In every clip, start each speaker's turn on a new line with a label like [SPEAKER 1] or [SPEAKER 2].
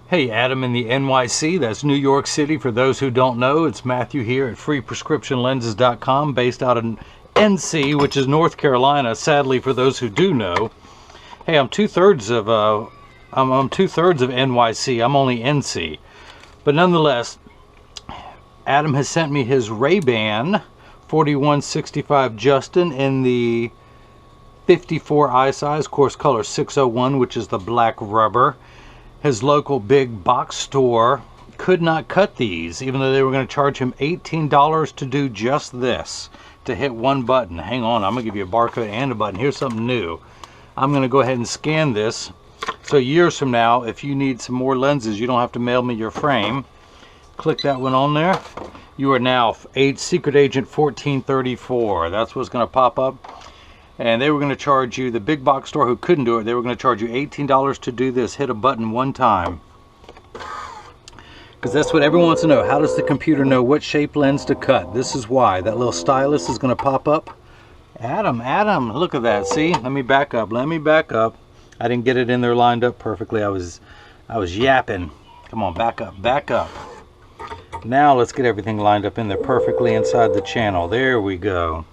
[SPEAKER 1] Hey, Adam in the NYC, that's New York City. For those who don't know, it's Matthew here at freeprescriptionlenses.com, based out in NC, which is North Carolina. Sadly, for those who do know, hey, I'm two-thirds of NYC. I'm only NC, but nonetheless, Adam has sent me his RayBan 4165 Justin in the 54 eye size, course color 601, which is the black rubber. His local big box store could not cut these, even though they were going to charge him $18 to do just this, to hit one button. Hang on, I'm going to give you a barcode and a button. Here's something new. I'm going to go ahead and scan this, so years from now, if you need some more lenses, you don't have to mail me your frame. Click that one on there. You are now Secret Agent 1434. That's what's going to pop up. And they were going to charge you, the big box store who couldn't do it, they were going to charge you $18 to do this, hit a button one time. Because that's what everyone wants to know. How does the computer know what shape lens to cut? This is why. That little stylus is going to pop up. Adam, look at that. See? Let me back up. I didn't get it in there lined up perfectly. I was yapping. Come on, back up. Now let's get everything lined up in there perfectly inside the channel. There we go.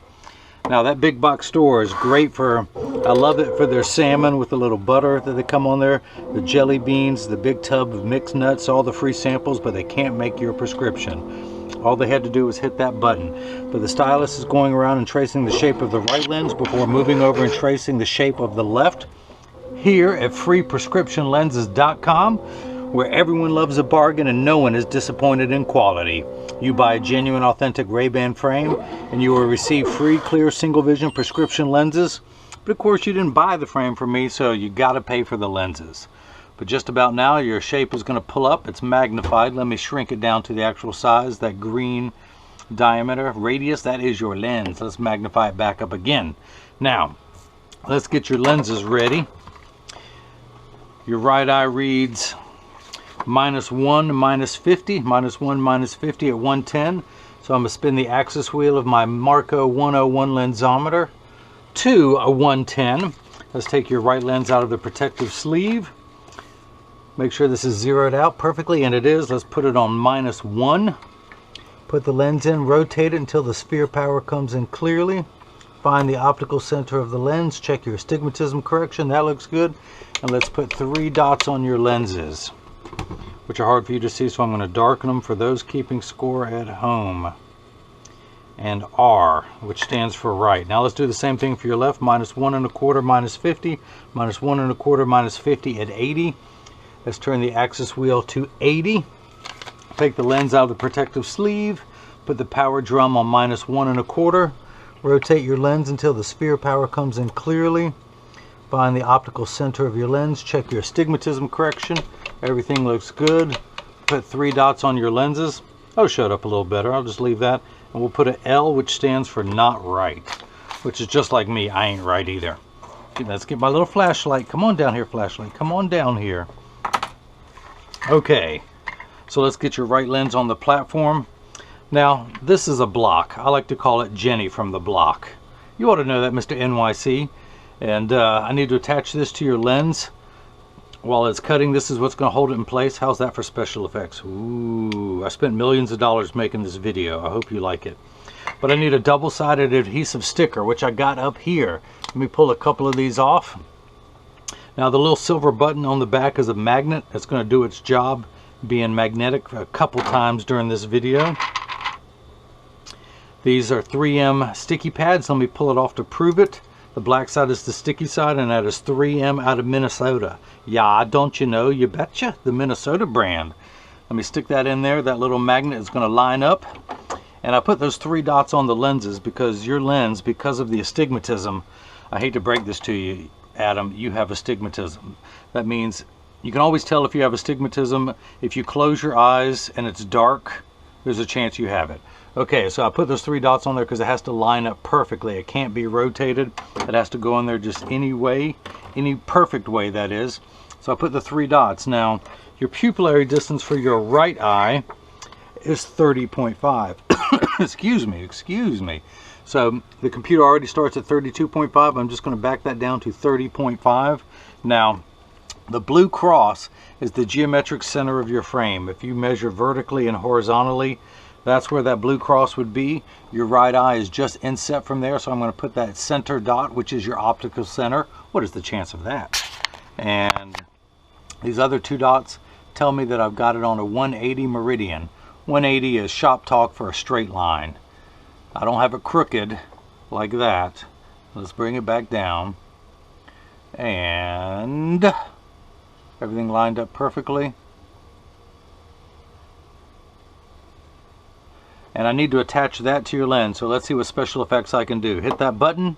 [SPEAKER 1] Now that big box store is great for, I love it for their salmon with the little butter that they come on there, the jelly beans, the big tub of mixed nuts, all the free samples, but they can't make your prescription. All they had to do was hit that button. But the stylus is going around and tracing the shape of the right lens before moving over and tracing the shape of the left. Here at freeprescriptionlenses.com, where everyone loves a bargain and no one is disappointed in quality. You buy a genuine, authentic RayBan frame and you will receive free, clear, single vision prescription lenses. But of course you didn't buy the frame from me, so you got to pay for the lenses. But just about now your shape is going to pull up. It's magnified. Let me shrink it down to the actual size. That green diameter radius, that is your lens. Let's magnify it back up again. Now let's get your lenses ready. Your right eye reads -1, -50, -1, -50 at 110. So I'm going to spin the axis wheel of my Marco 101 lensometer to a 110. Let's take your right lens out of the protective sleeve. Make sure this is zeroed out perfectly, and it is. Let's put it on -1. Put the lens in, rotate it until the sphere power comes in clearly. Find the optical center of the lens, check your astigmatism correction, that looks good. And let's put 3 dots on your lenses, which are hard for you to see, so I'm going to darken them for those keeping score at home. And R, which stands for right. Now let's do the same thing for your left. -1 1/4, -50, -1 1/4, -50 at 80. Let's turn the axis wheel to 80. Take the lens out of the protective sleeve. Put the power drum on -1 1/4. Rotate your lens until the sphere power comes in clearly. Find the optical center of your lens. Check your astigmatism correction. Everything looks good. Put 3 dots on your lenses. Oh, showed up a little better. I'll just leave that. And we'll put an L, which stands for not right, which is just like me. I ain't right either. Let's get my little flashlight. Come on down here, flashlight. Come on down here. Okay, so let's get your right lens on the platform. Now, this is a block. I like to call it Jenny from the block. You ought to know that, Mr. NYC. And I need to attach this to your lens. While it's cutting, this is what's going to hold it in place. How's that for special effects? Ooh, I spent millions of dollars making this video. I hope you like it. But I need a double-sided adhesive sticker, which I got up here. Let me pull a couple of these off. Now the little silver button on the back is a magnet. It's going to do its job being magnetic a couple times during this video. These are 3M sticky pads. Let me pull it off to prove it. The black side is the sticky side, and that is 3M out of Minnesota. Yeah, don't you know? You betcha. The Minnesota brand. Let me stick that in there. That little magnet is going to line up. And I put those 3 dots on the lenses because your lens, because of the astigmatism, I hate to break this to you, Adam, you have astigmatism. That means you can always tell if you have astigmatism. If you close your eyes and it's dark, there's a chance you have it. Okay, so I put those 3 dots on there because it has to line up perfectly. It can't be rotated. It has to go in there just any way, any perfect way, that is. So I put the 3 dots. Now, your pupillary distance for your right eye is 30.5. excuse me. So the computer already starts at 32.5. I'm just going to back that down to 30.5. Now, The blue cross is the geometric center of your frame. If you measure vertically and horizontally, that's where that blue cross would be. Your right eye is just inset from there, so I'm going to put that center dot, which is your optical center. What is the chance of that? And these other two dots tell me that I've got it on a 180 meridian. 180 is shop talk for a straight line. I don't have it crooked like that. Let's bring it back down. And everything lined up perfectly. And I need to attach that to your lens, so let's see what special effects I can do. Hit that button,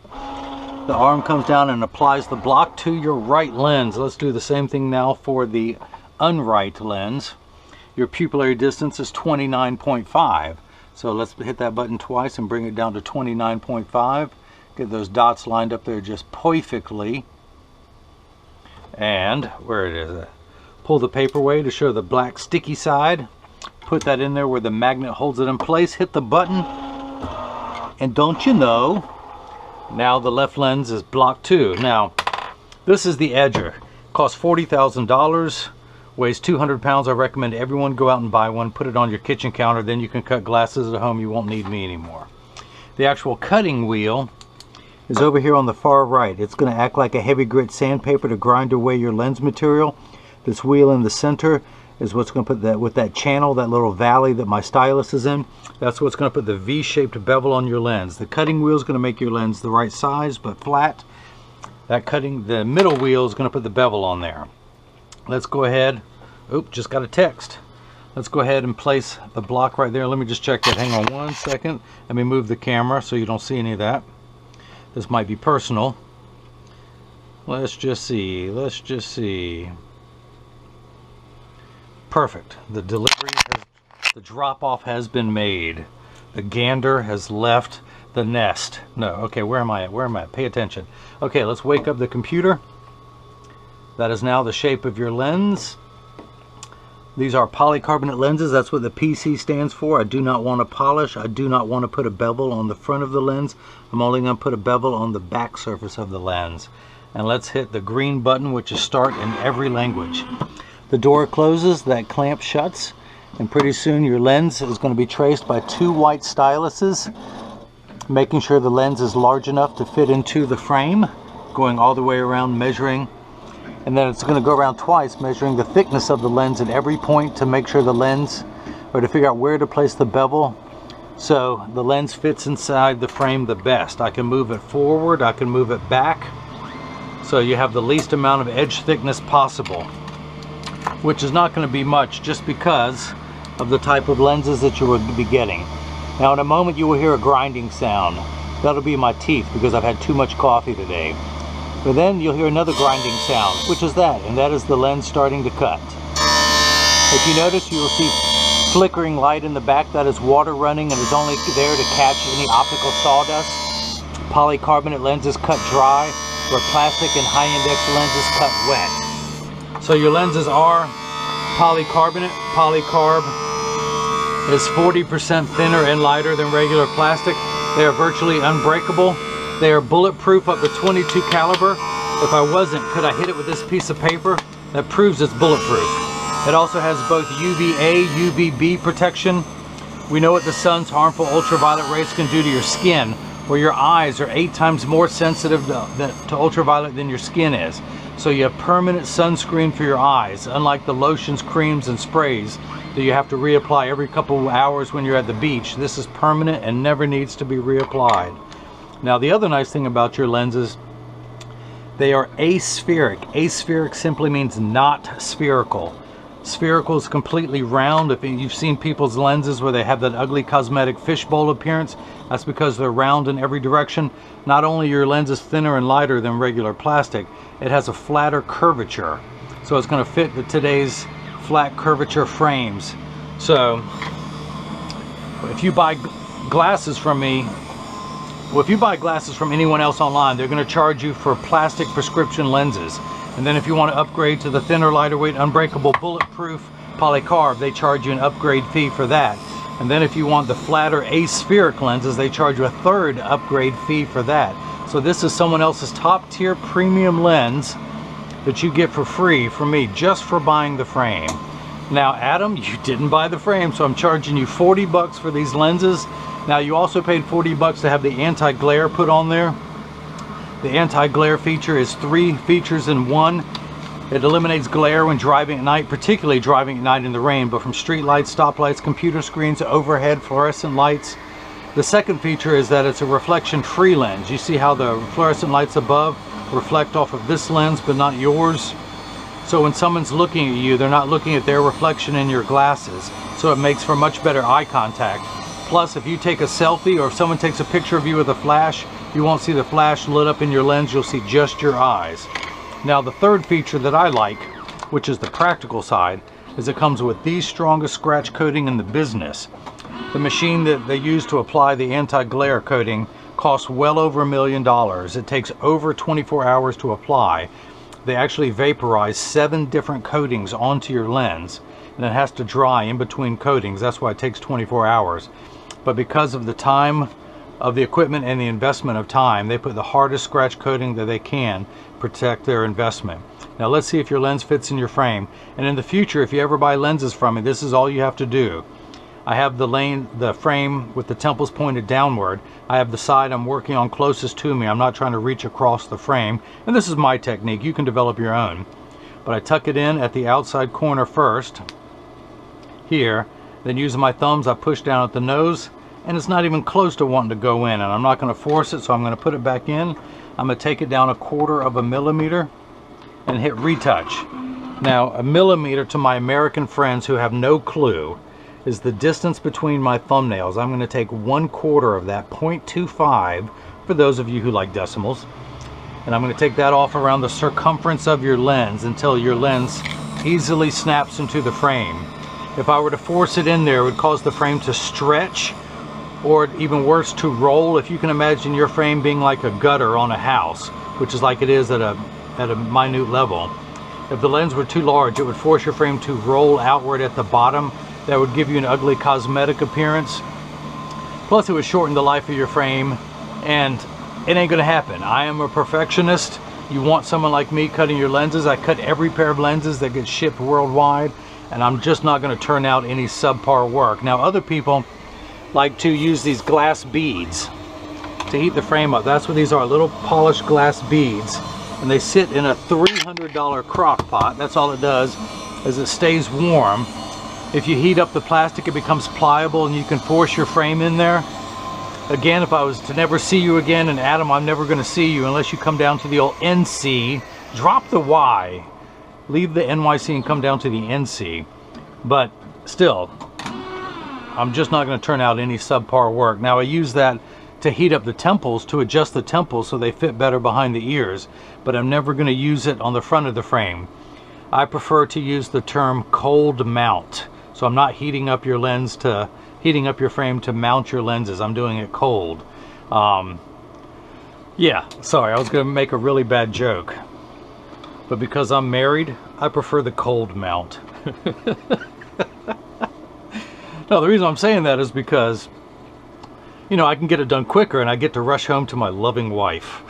[SPEAKER 1] the arm comes down and applies the block to your right lens. Let's do the same thing now for the unright lens. Your pupillary distance is 29.5. So let's hit that button twice and bring it down to 29.5. Get those dots lined up there just perfectly. And where it is, pull the paper away to show the black sticky side. Put that in there where the magnet holds it in place. Hit the button. And don't you know, now the left lens is blocked too. Now, this is the edger. Costs $40,000. Weighs 200 pounds. I recommend everyone go out and buy one. Put it on your kitchen counter. Then you can cut glasses at home. You won't need me anymore. The actual cutting wheel is over here on the far right. It's going to act like a heavy grit sandpaper to grind away your lens material. This wheel in the center is what's going to put that with that channel, that little valley that my stylus is in. That's what's going to put the V-shaped bevel on your lens. The cutting wheel is going to make your lens the right size but flat. The middle wheel is going to put the bevel on there. Let's go ahead. Oop, just got a text. Let's go ahead and place the block right there. Let me just check that. Hang on one second. Let me move the camera so you don't see any of that. This might be personal. Let's just see. Let's just see. Perfect. The delivery, the drop-off has been made. The gander has left the nest. No, okay, where am I at? Where am I at? Pay attention. Okay, let's wake up the computer. That is now the shape of your lens. These are polycarbonate lenses. That's what the PC stands for. I do not want to polish. I do not want to put a bevel on the front of the lens. I'm only going to put a bevel on the back surface of the lens. And let's hit the green button, which is start in every language. The door closes, that clamp shuts, and pretty soon your lens is going to be traced by two white styluses, making sure the lens is large enough to fit into the frame, going all the way around measuring. And then it's going to go around twice, measuring the thickness of the lens at every point to make sure the lens, or to figure out where to place the bevel so the lens fits inside the frame the best. I can move it forward, I can move it back, so you have the least amount of edge thickness possible, which is not going to be much just because of the type of lenses that you will be getting. Now in a moment you will hear a grinding sound. That'll be my teeth because I've had too much coffee today. But then you'll hear another grinding sound, which is that, and that is the lens starting to cut. If you notice, you will see flickering light in the back. That is water running and is only there to catch any optical sawdust. Polycarbonate lenses cut dry, where plastic and high-index lenses cut wet. So your lenses are polycarbonate. Polycarb is 40% thinner and lighter than regular plastic. They are virtually unbreakable. They are bulletproof up to 22 caliber. If I wasn't, could I hit it with this piece of paper? That proves it's bulletproof. It also has both UVA, UVB protection. We know what the sun's harmful ultraviolet rays can do to your skin, where your eyes are 8 times more sensitive to ultraviolet than your skin is. So you have permanent sunscreen for your eyes, unlike the lotions, creams, and sprays that you have to reapply every couple of hours when you're at the beach. This is permanent and never needs to be reapplied. Now the other nice thing about your lenses, they are aspheric. Aspheric simply means not spherical. Spherical is completely round. If you've seen people's lenses where they have that ugly cosmetic fishbowl appearance, that's because they're round in every direction. Not only are your lenses thinner and lighter than regular plastic, it has a flatter curvature. So it's going to fit today's flat curvature frames. So if you buy glasses from me, well, if you buy glasses from anyone else online, they're going to charge you for plastic prescription lenses. And then if you want to upgrade to the thinner, lighter weight, unbreakable, bulletproof polycarb, they charge you an upgrade fee for that. And then if you want the flatter aspheric lenses, they charge you a third upgrade fee for that. So this is someone else's top tier premium lens that you get for free from me just for buying the frame. Now, Adam, you didn't buy the frame, so I'm charging you 40 bucks for these lenses. Now, you also paid 40 bucks to have the anti-glare put on there. The anti-glare feature is 3 features in one. It eliminates glare when driving at night, particularly driving at night in the rain, but from street lights, stoplights, computer screens, overhead fluorescent lights. The second feature is that it's a reflection-free lens. You see how the fluorescent lights above reflect off of this lens, but not yours? So when someone's looking at you, they're not looking at their reflection in your glasses. So it makes for much better eye contact. Plus, if you take a selfie or if someone takes a picture of you with a flash, you won't see the flash lit up in your lens, you'll see just your eyes. Now, the third feature that I like, which is the practical side, is it comes with the strongest scratch coating in the business. The machine that they use to apply the anti-glare coating costs well over $1 million. It takes over 24 hours to apply. They actually vaporize 7 different coatings onto your lens, and it has to dry in between coatings. That's why it takes 24 hours. But because of the time of the equipment and the investment of time, they put the hardest scratch coating that they can protect their investment. Now let's see if your lens fits in your frame. And in the future, if you ever buy lenses from me, this is all you have to do. I have the frame with the temples pointed downward. I have the side I'm working on closest to me. I'm not trying to reach across the frame. And this is my technique. You can develop your own. But I tuck it in at the outside corner first, here. Then using my thumbs, I push down at the nose, and it's not even close to wanting to go in. And I'm not going to force it, so I'm going to put it back in. I'm going to take it down 1/4 millimeter and hit retouch. Now, 1 millimeter to my American friends who have no clue is the distance between my thumbnails. I'm going to take 1/4 of that, 0.25, for those of you who like decimals. And I'm going to take that off around the circumference of your lens until your lens easily snaps into the frame. If I were to force it in there, it would cause the frame to stretch, or even worse, to roll. If you can imagine your frame being like a gutter on a house, which is like it is at a minute level. If the lens were too large, it would force your frame to roll outward at the bottom. That would give you an ugly cosmetic appearance. Plus, it would shorten the life of your frame, and it ain't gonna happen. I am a perfectionist. You want someone like me cutting your lenses. I cut every pair of lenses that get shipped worldwide, and I'm just not gonna turn out any subpar work. Now, other people like to use these glass beads to heat the frame up. That's what these are, little polished glass beads. And they sit in a $300 crock pot. That's all it does, is it stays warm. If you heat up the plastic, it becomes pliable and you can force your frame in there. Again, if I was to never see you again, and Adam, I'm never gonna see you unless you come down to the old NC. Drop the Y. Leave the NYC and come down to the NC. But still, I'm just not going to turn out any subpar work. Now, I use that to heat up the temples, to adjust the temples so they fit better behind the ears, but I'm never going to use it on the front of the frame. I prefer to use the term cold mount. So I'm not heating up your frame to mount your lenses. I'm doing it cold. Yeah, sorry, I was going to make a really bad joke. But because I'm married, I prefer the cold mount. No, the reason I'm saying that is because, you know, I can get it done quicker and I get to rush home to my loving wife.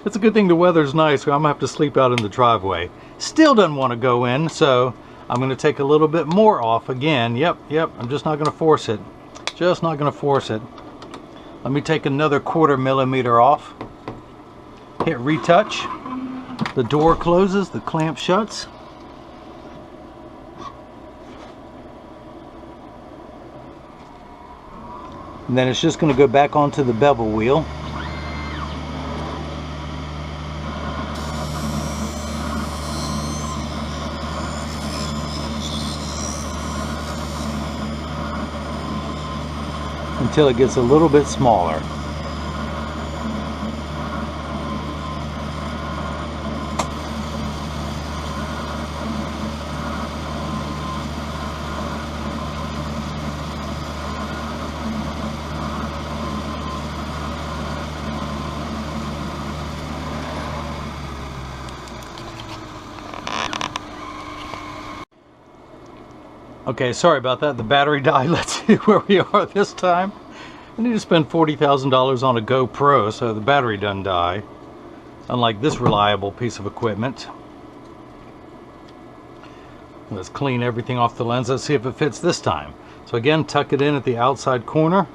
[SPEAKER 1] It's a good thing the weather's nice, so I'm gonna have to sleep out in the driveway. Still doesn't want to go in, so I'm gonna take a little bit more off again. Yep, I'm just not gonna force it. Just not gonna force it. Let me take another 1/4 millimeter off. Hit retouch. The door closes, the clamp shuts. And then it's just going to go back onto the bevel wheel. Until it gets a little bit smaller. Okay, sorry about that. The battery died. Let's see where we are this time. I need to spend $40,000 on a GoPro so the battery doesn't die. unlike this reliable piece of equipment. Let's clean everything off the lens. Let's see if it fits this time. So again, tuck it in at the outside corner,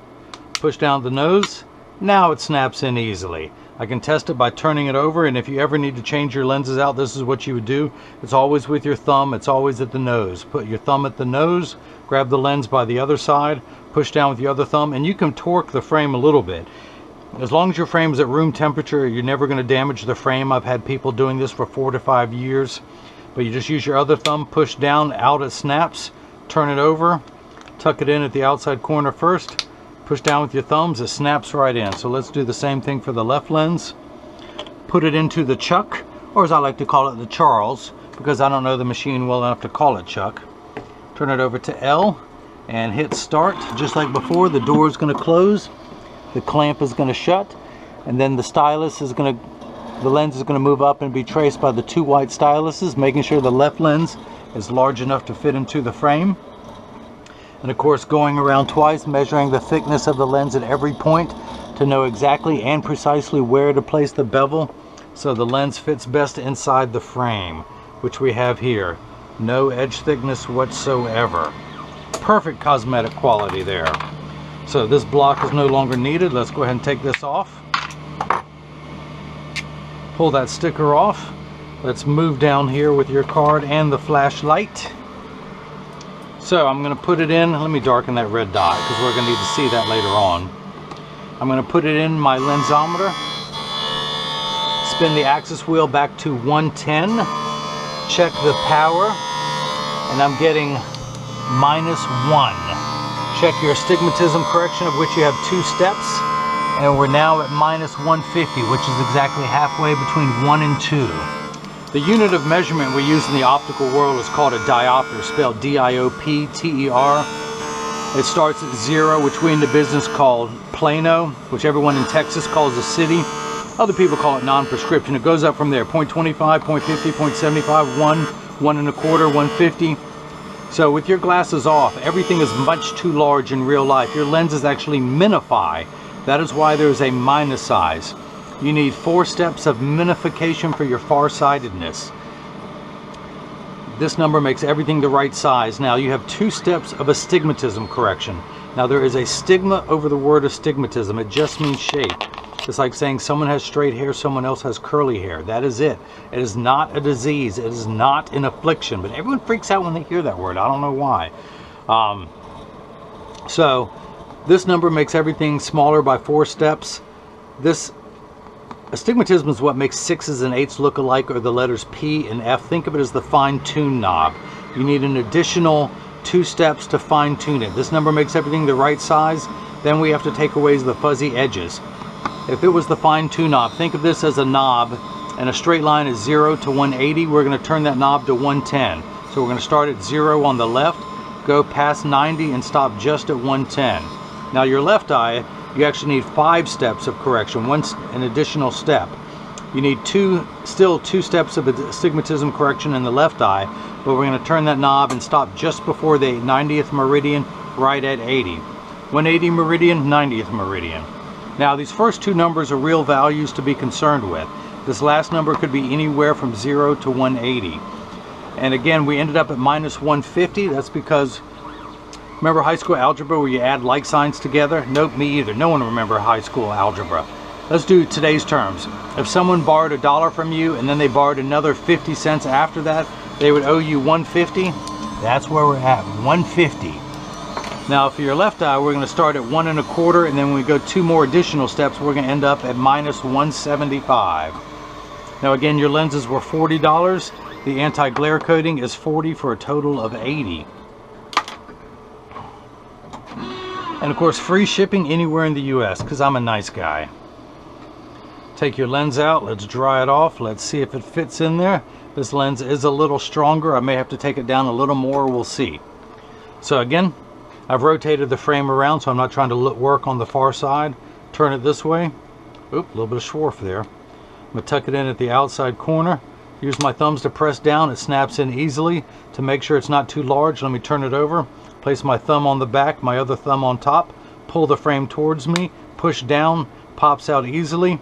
[SPEAKER 1] push down the nose. Now it snaps in easily. I can test it by turning it over, and if you ever need to change your lenses out, this is what you would do. It's always with your thumb, it's always at the nose. Put your thumb at the nose, grab the lens by the other side, push down with your other thumb, and you can torque the frame a little bit. As long as your frame is at room temperature, you're never going to damage the frame. I've had people doing this for 4 to 5 years. But you just use your other thumb, push down, out it snaps, turn it over, tuck it in at the outside corner first, push down with your thumbs, it snaps right in. So let's do the same thing for the left lens. Put it into the chuck, or as I like to call it, the Charles, because I don't know the machine well enough to call it chuck. Turn it over to L and hit start. Just like before, the door is going to close, the clamp is going to shut, and then the stylus is going to, the lens is going to move up and be traced by the 2 white styluses, making sure the left lens is large enough to fit into the frame. And of course, going around twice, measuring the thickness of the lens at every point to know exactly and precisely where to place the bevel so the lens fits best inside the frame, which we have here. No edge thickness whatsoever. Perfect cosmetic quality there. So this block is no longer needed. Let's go ahead and take this off. Pull that sticker off. Let's move down here with your card and the flashlight. So I'm going to put it in. Let me darken that red dot because we're going to need to see that later on. I'm going to put it in my lensometer. Spin the axis wheel back to 110. Check the power. And I'm getting -1. Check your astigmatism correction, of which you have 2 steps. And we're now at -150, which is exactly halfway between 1 and 2. The unit of measurement we use in the optical world is called a diopter, spelled D-I-O-P-T-E-R. It starts at 0, which we in the business call Plano, which everyone in Texas calls a city. Other people call it non-prescription. It goes up from there, 0.25, 0.50, 0.75, 1, 1 1/4, 150. So with your glasses off, everything is much too large in real life. Your lenses actually minify. That is why there's a minus size. You need 4 steps of minification for your farsightedness. This number makes everything the right size. Now you have 2 steps of astigmatism correction. Now there is a stigma over the word astigmatism. It just means shape. It's like saying someone has straight hair, someone else has curly hair. That is it. It is not a disease. It is not an affliction. But everyone freaks out when they hear that word. I don't know why. So this number makes everything smaller by 4 steps. This astigmatism is what makes 6s and 8s look alike, or the letters P and F. Think of it as the fine-tune knob. You need an additional 2 steps to fine-tune it. This number makes everything the right size. Then we have to take away the fuzzy edges. If it was the fine-tune knob, think of this as a knob, and a straight line is 0 to 180. We're going to turn that knob to 110. So we're going to start at 0 on the left, go past 90, and stop just at 110. Now your left eye, you actually need 5 steps of correction, an additional step. You need still 2 steps of astigmatism correction in the left eye, but we're going to turn that knob and stop just before the 90th meridian, right at 80. 180 meridian, 90th meridian. Now these first 2 numbers are real values to be concerned with. This last number could be anywhere from 0 to 180. And again, we ended up at -150. That's because, remember high school algebra where you add like signs together? Nope, me either. No one remember high school algebra. Let's do today's terms. If someone borrowed $1 from you and then they borrowed another 50 cents after that, they would owe you 150. That's where we're at, 150. Now for your left eye, we're going to start at 1 1/4, and then when we go 2 more additional steps, we're going to end up at -175. Now again, your lenses were $40. The anti-glare coating is $40 for a total of $80. And of course, free shipping anywhere in the US, because I'm a nice guy. Take your lens out, let's dry it off, let's see if it fits in there. This lens is a little stronger. I may have to take it down a little more, we'll see. So again, I've rotated the frame around, so I'm not trying to work on the far side. Turn it this way. Oop, a little bit of schwarf there. I'm going to tuck it in at the outside corner. Use my thumbs to press down. It snaps in easily. To make sure it's not too large, let me turn it over. Place my thumb on the back, my other thumb on top. Pull the frame towards me. Push down. Pops out easily.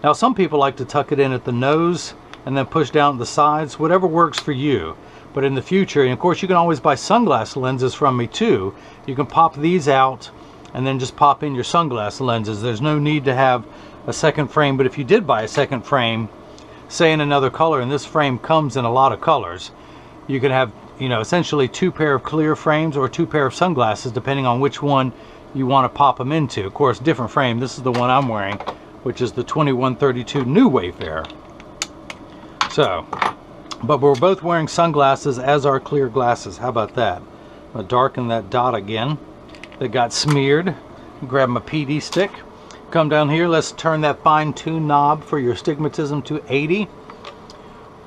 [SPEAKER 1] Now some people like to tuck it in at the nose and then push down the sides, whatever works for you. But in the future, and of course you can always buy sunglass lenses from me too. You can pop these out and then just pop in your sunglass lenses. There's no need to have a second frame, but if you did buy a second frame, say in another color, and this frame comes in a lot of colors, you can have, you know, essentially 2 pair of clear frames or 2 pair of sunglasses, depending on which one you want to pop them into. Of course, different frame. This is the one I'm wearing, which is the 2132 New Wayfarer. So, but we're both wearing sunglasses as our clear glasses. How about that? I'm going to darken that dot again that got smeared. Grab my PD stick. Come down here. Let's turn that fine-tune knob for your astigmatism to 80.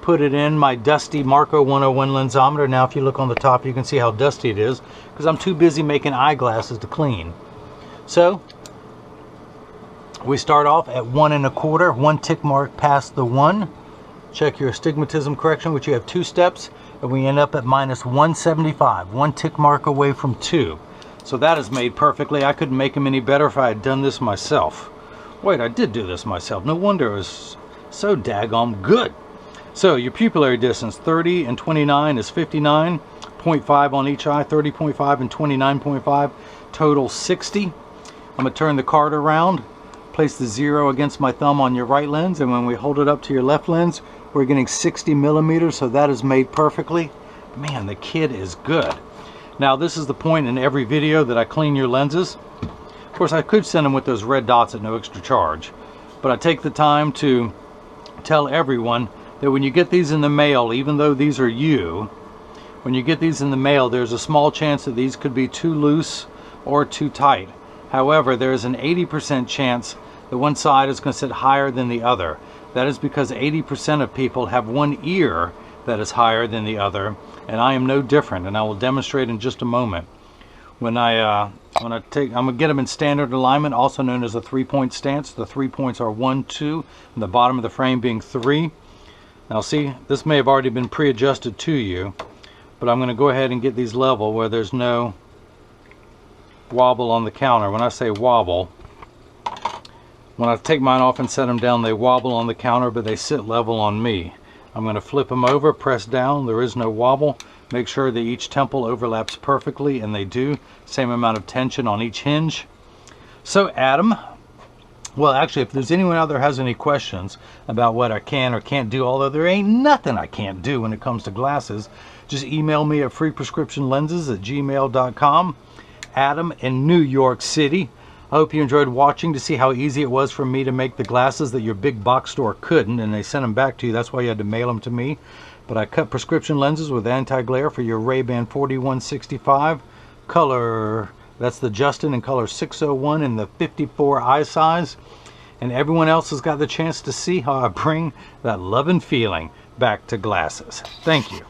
[SPEAKER 1] Put it in my dusty Marco 101 lensometer. Now if you look on the top, you can see how dusty it is because I'm too busy making eyeglasses to clean. So we start off at 1 1/4, 1 tick mark past the 1. Check your astigmatism correction, which you have 2 steps, and we end up at -175, 1 tick mark away from 2. So that is made perfectly. I couldn't make them any better if I had done this myself. Wait, I did do this myself. No wonder it was so daggone good. So your pupillary distance, 30 and 29 is 59.5 on each eye, 30.5 and 29.5, total 60. I'm going to turn the card around, place the 0 against my thumb on your right lens, and when we hold it up to your left lens, we're getting 60 millimeters, so that is made perfectly. Man, the kid is good. Now this is the point in every video that I clean your lenses. Of course, I could send them with those red dots at no extra charge, but I take the time to tell everyone that when you get these in the mail, even though these are you, when you get these in the mail, there's a small chance that these could be too loose or too tight. However, there's an 80% chance that one side is going to sit higher than the other. That is because 80% of people have one ear that is higher than the other, and I am no different, and I will demonstrate in just a moment. I'm going to get them in standard alignment, also known as a 3-point stance. The 3 points are 1, 2, and the bottom of the frame being 3. Now see, this may have already been pre-adjusted to you, but I'm going to go ahead and get these level where there's no wobble on the counter. When I say wobble, when I take mine off and set them down, they wobble on the counter, but they sit level on me. I'm going to flip them over, press down, there is no wobble. Make sure that each temple overlaps perfectly, and they do. Same amount of tension on each hinge. So Adam, well actually, if there's anyone out there has any questions about what I can or can't do, although there ain't nothing I can't do when it comes to glasses, just email me at freeprescriptionlenses@gmail.com. Adam in New York City. I hope you enjoyed watching to see how easy it was for me to make the glasses that your big box store couldn't, and they sent them back to you. That's why you had to mail them to me. But I cut prescription lenses with anti-glare for your RayBan 4165 color. That's the Justin in color 601 in the 54 eye size. And everyone else has got the chance to see how I bring that love and feeling back to glasses. Thank you.